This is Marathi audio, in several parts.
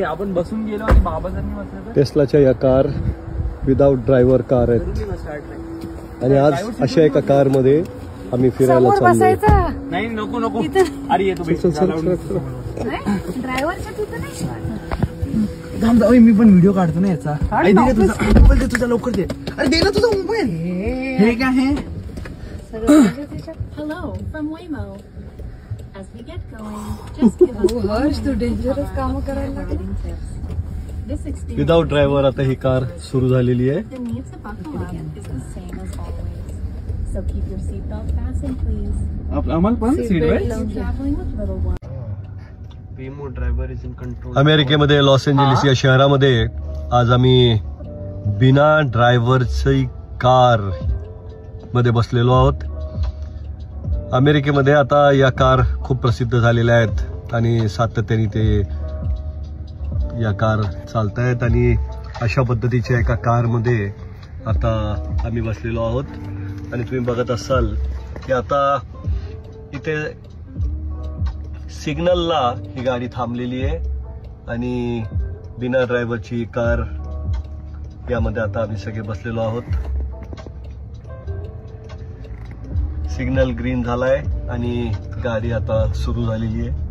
आपण बसून गेलो आणि बाबाजांनी बसलं. टेस्लाच्या या कार विदाउट ड्रायव्हर कार आहेत आणि आज अशा एका कार मध्ये आम्ही फिरायला चाललो. नाही नको नको. अरे येतो ड्रायव्हर. मी पण व्हिडिओ काढतो ना याचा. तुझा लवकर दे. अरे दे ना तुझा मोबाईल. हे काय आहे? Hello from Waymo. As we get going, just give us Harsh तू डेंजरस काम करायला लागला. this experience. विदाउट ड्रायव्हर आता ही कार सुरू झालेली आहे. The need to buckle up is the same as always. So keep your seatbelt fastened, please. आम्हाला पण seat belt. You're traveling with little ones. Waymo driver is in control. अमेरिकेमध्ये लॉस एंजेलिस या शहरामध्ये आज आम्ही बिना ड्रायव्हरची कार मध्ये बसलेलो आहोत. अमेरिकेमध्ये आता या कार खूप प्रसिद्ध झालेल्या आहेत आणि सातत्याने ते या कार चालत आहेत आणि अशा पद्धतीच्या एका कारमध्ये आता आम्ही बसलेलो आहोत. आणि तुम्ही बघत असाल की आता इथे सिग्नलला ही गाडी थांबलेली आहे आणि बिना ड्रायव्हरची कार यामध्ये आता आम्ही सगळे बसलेलो आहोत. सिग्नल ग्रीन झालाय आणि गाडी आता सुरू झालेली आहे.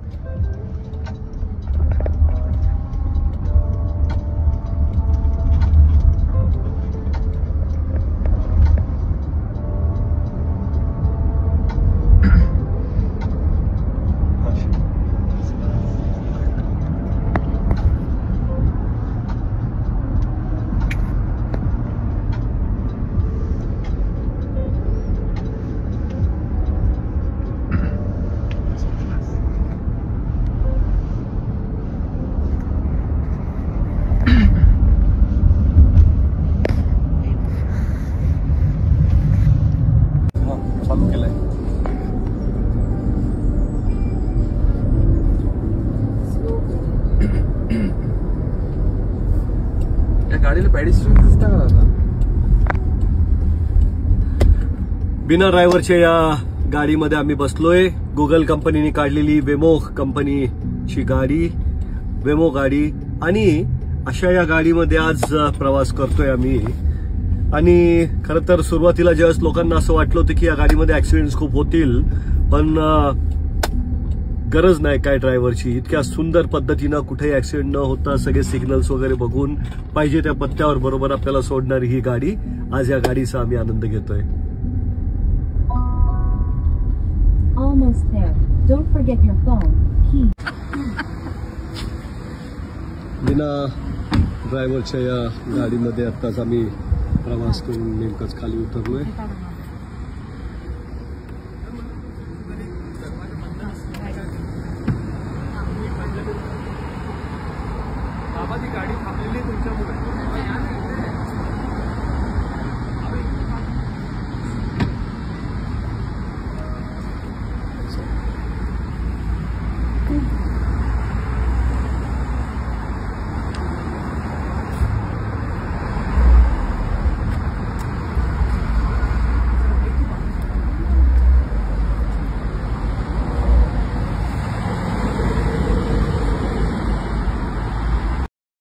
गाडीला पॅडिस्ट्रियन दिसता का आता? बिना ड्रायव्हरच्या या गाडीमध्ये आम्ही बसलोय. गुगल कंपनीने काढलेली वेमो कंपनीची गाडी, वेमो गाडी आणि अशा या गाडीमध्ये आज प्रवास करतोय आम्ही. आणि खरं तर सुरुवातीला ज्यावेळेस लोकांना असं वाटलं होतं की या गाडीमध्ये ऍक्सिडेंट्स खूप होतील, पण गरज नाही काय ड्रायव्हरची. इतक्या सुंदर पद्धतीनं कुठेही ऍक्सिडेंट न होता सगळे सिग्नल्स वगैरे बघून पाहिजे त्या पत्त्यावर बरोबर आपल्याला सोडणारी ही गाडी. आज या गाडीचा आम्ही आनंद घेतोय. Almost there. Don't forget your phone. Key. बिना ड्रायव्हरच्या या गाडीमध्ये आत्ताच आम्ही प्रवास करून नेमकंच खाली उतरलोय.